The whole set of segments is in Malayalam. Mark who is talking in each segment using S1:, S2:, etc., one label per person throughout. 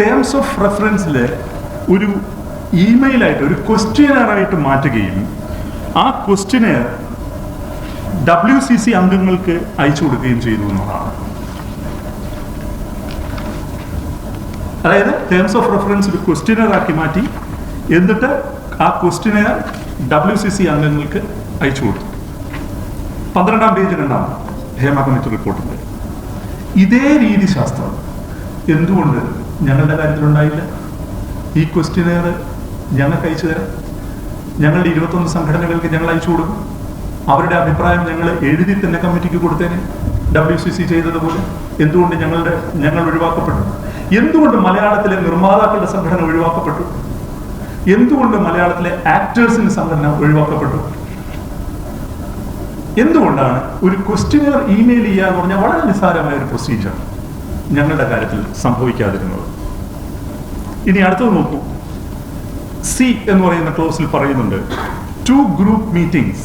S1: ടേംസ് ഓഫ് റെഫറൻസിൽ ഒരു ഇമെയിലായിട്ട് ഒരു ക്വസ്റ്റ്യനറായിട്ട് മാറ്റുകയും ആ ക്വസ്റ്റ്യന് WCC അംഗങ്ങൾക്ക് അയച്ചു കൊടുക്കുകയും ചെയ്തു എന്നുള്ളതാണ്. അതായത് ടേംസ് ഓഫ് റെഫറൻസ് ഒരു ക്വസ്റ്റ്യനറാക്കി മാറ്റി എന്നിട്ട് ആ ക്വസ്റ്റ്യനർ WCC അംഗങ്ങൾക്ക് അയച്ചു കൊടുത്തു. 12-ാം പേജ് കണ്ടാണ് ഹേമ കമ്മിറ്റി റിപ്പോർട്ടിൻ്റെ ഇതേ രീതി ശാസ്ത്രം എന്തുകൊണ്ട് ഞങ്ങളുടെ കാര്യത്തിലുണ്ടായില്ല? ഈ ക്വസ്റ്റ്യനർ ഞങ്ങൾക്ക് അയച്ചു തരാം, ഞങ്ങളുടെ 21 സംഘടനകൾക്ക് ഞങ്ങൾ അയച്ചു കൊടുക്കും, അവരുടെ അഭിപ്രായം ഞങ്ങൾ എഴുതി തന്നെ കമ്മിറ്റിക്ക് കൊടുത്തേനെ WCC ചെയ്തതുപോലെ. എന്തുകൊണ്ട് ഞങ്ങൾ ഒഴിവാക്കപ്പെട്ടു? എന്തുകൊണ്ട് മലയാളത്തിലെ നിർമ്മാതാക്കളുടെ സംഘടന ഒഴിവാക്കപ്പെട്ടു? എന്തുകൊണ്ട് മലയാളത്തിലെ ആക്ടേഴ്സിന്റെ സംഘടന ഒഴിവാക്കപ്പെട്ടു? എന്തുകൊണ്ടാണ് ഒരു ക്വസ്റ്റ്യനർ ഇമെയിൽ ചെയ്യുക എന്ന് പറഞ്ഞാൽ വളരെ നിസ്സാരമായ ഒരു പ്രൊസീജിയർ ഞങ്ങളുടെ കാര്യത്തിൽ സംഭവിക്കാതിരുന്നത്? ഇനി അടുത്തത് നോക്കൂ. സി എന്ന് പറയുന്ന ക്ലോസിൽ പറയുന്നുണ്ട്, 2 group meetings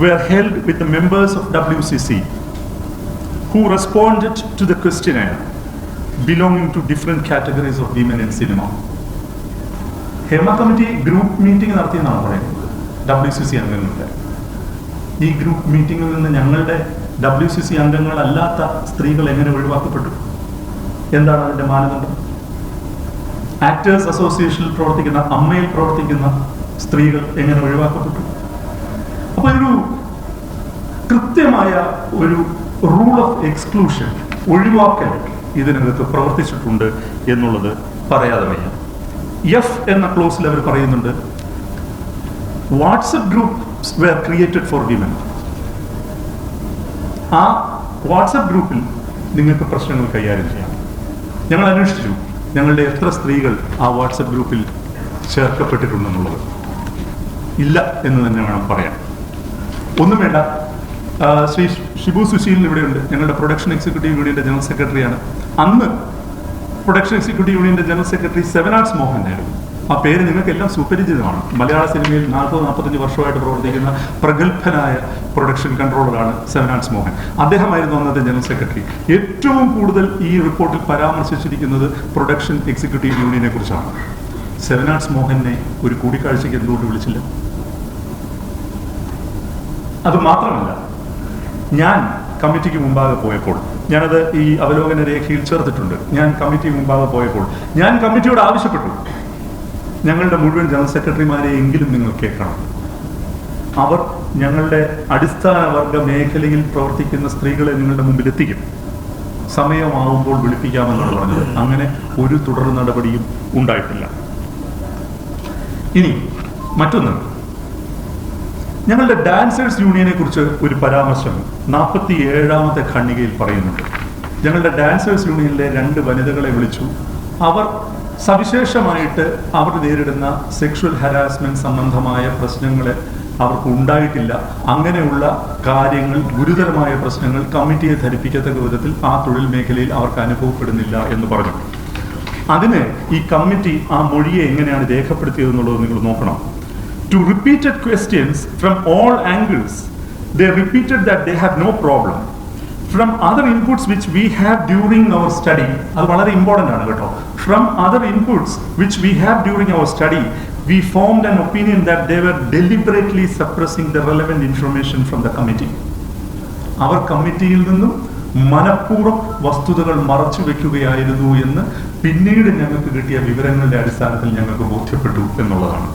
S1: were held with the members of WCC who responded to the questionnaire belonging to different categories of women in cinema. Hema committee group meeting നടത്തിയെന്നാണ് പറയുന്നത് WCC അംഗങ്ങളുടെ. ഈ ഗ്രൂപ്പ് മീറ്റിംഗിൽ നിന്ന് ഞങ്ങളുടെ WCC അംഗങ്ങളല്ലാത്ത സ്ത്രീകൾ എങ്ങനെ ഒഴിവാക്കപ്പെട്ടു? എന്താണ് അതിന്റെ മാനദണ്ഡം? ആക്ടേഴ്സ് അസോസിയേഷനിൽ പ്രവർത്തിക്കുന്ന, അമ്മയിൽ പ്രവർത്തിക്കുന്ന സ്ത്രീകൾ എങ്ങനെ ഒഴിവാക്കപ്പെട്ടു? അപ്പൊ ഒരു കൃത്യമായ ഒരു റൂൾ ഓഫ് എക്സ്ക്ലൂഷൻ, ഒഴിവാക്കൽ ഇതിനകത്ത് പ്രവർത്തിച്ചിട്ടുണ്ട് എന്നുള്ളത് പറയാതെ വയ്യ. എഫ് എന്ന ക്ലോസിൽ അവർ പറയുന്നുണ്ട്, WhatsApp groups were created for women. ആ വാട്സപ്പ് ഗ്രൂപ്പിൽ നിങ്ങൾക്ക് പ്രശ്നങ്ങൾ കൈകാര്യം ചെയ്യാം. ഞങ്ങൾ അന്വേഷിച്ചു ഞങ്ങളുടെ എത്ര സ്ത്രീകൾ ആ വാട്സപ്പ് ഗ്രൂപ്പിൽ ചേർക്കപ്പെട്ടിട്ടുണ്ടെന്നുള്ളത്. ഇല്ല എന്ന് തന്നെ വേണം പറയാൻ. ഒന്നും വേണ്ട. ശ്രീ ഷിബു സുശീലൻ ഇവിടെയുണ്ട്, ഞങ്ങളുടെ പ്രൊഡക്ഷൻ എക്സിക്യൂട്ടീവ് യൂണിയന്റെ ജനറൽ സെക്രട്ടറിയാണ്. അന്ന് പ്രൊഡക്ഷൻ എക്സിക്യൂട്ടീവ് യൂണിയന്റെ ജനറൽ സെക്രട്ടറി സെവനാർട്സ് മോഹൻ ആയിരുന്നു. ആ പേര് നിങ്ങൾക്കെല്ലാം സുപരിചിതമാണ്. മലയാള സിനിമയിൽ 40-45 വർഷമായിട്ട് പ്രവർത്തിക്കുന്ന പ്രഗത്ഭനായ പ്രൊഡക്ഷൻ കൺട്രോളറാണ് സെവനാർട്സ് മോഹൻ. അദ്ദേഹമായിരുന്നു അന്നത്തെ ജനറൽ സെക്രട്ടറി. ഏറ്റവും കൂടുതൽ ഈ റിപ്പോർട്ടിൽ പരാമർശിച്ചിരിക്കുന്നത് പ്രൊഡക്ഷൻ എക്സിക്യൂട്ടീവ് യൂണിയനെ കുറിച്ചാണ്. സെവനാർട്സ് മോഹനെ ഒരു കൂടിക്കാഴ്ചയ്ക്ക് എന്തുകൊണ്ട് വിളിച്ചില്ല? അത് മാത്രമല്ല, ഞാൻ കമ്മിറ്റിക്ക് മുമ്പാകെ പോയപ്പോൾ, ഞാനത് ഈ അവലോകന രേഖയിൽ ചേർത്തിട്ടുണ്ട്, ഞാൻ കമ്മിറ്റി മുമ്പാകെ പോയപ്പോൾ ഞാൻ കമ്മിറ്റിയോട് ആവശ്യപ്പെട്ടു, ഞങ്ങളുടെ മുഴുവൻ ജനറൽ സെക്രട്ടറിമാരെ എങ്കിലും നിങ്ങൾ കേൾക്കണം. അവർ ഞങ്ങളുടെ അടിസ്ഥാന വർഗ മേഖലയിൽ പ്രവർത്തിക്കുന്ന സ്ത്രീകളെ നിങ്ങളുടെ മുമ്പിൽ എത്തിക്കും, സമയമാവുമ്പോൾ വിളിപ്പിക്കാമെന്നാണ് പറഞ്ഞത്. അങ്ങനെ ഒരു തുടർ നടപടിയും ഉണ്ടായിട്ടില്ല. ഇനി മറ്റൊന്ന്, ഞങ്ങളുടെ ഡാൻസേഴ്സ് യൂണിയനെ കുറിച്ച് ഒരു പരാമർശം 47-ാമത്തെ ഖണ്ഡികയിൽ പറയുന്നുണ്ട്. ഞങ്ങളുടെ ഡാൻസേഴ്സ് യൂണിയനിലെ 2 വനിതകളെ വിളിച്ചു. അവർ സവിശേഷമായിട്ട് അവർ നേരിടുന്ന സെക്ഷൽ ഹരാസ്മെന്റ് സംബന്ധമായ പ്രശ്നങ്ങളെ അവർക്ക് ഉണ്ടായിട്ടില്ല. അങ്ങനെയുള്ള കാര്യങ്ങൾ, ഗുരുതരമായ പ്രശ്നങ്ങൾ കമ്മിറ്റിയെ ധരിപ്പിക്കത്തക്ക വിധത്തിൽ ആ തൊഴിൽ മേഖലയിൽ അവർക്ക് അനുഭവപ്പെടുന്നില്ല എന്ന് പറഞ്ഞു. അതിന് ഈ കമ്മിറ്റി ആ മൊഴിയെ എങ്ങനെയാണ് രേഖപ്പെടുത്തിയതെന്നുള്ളത് നിങ്ങൾ നോക്കണം. To repeated questions from all angles, they repeated that they have no problem. From other inputs which we have during our study, അത് വളരെ ഇമ്പോർട്ടൻ്റ് ആണ് കേട്ടോ. From other inputs which we have during our study, we formed an opinion that they were deliberately suppressing the relevant information from the committee. അവർ കമ്മിറ്റിയിൽ നിന്നും മനഃപൂർവ്വം വസ്തുതകൾ മറച്ചു വെക്കുകയായിരുന്നു എന്ന് പിന്നീട് ഞങ്ങൾക്ക് കിട്ടിയ വിവരങ്ങളുടെ അടിസ്ഥാനത്തിൽ ഞങ്ങൾക്ക് ബോധ്യപ്പെട്ടു എന്നുള്ളതാണ്.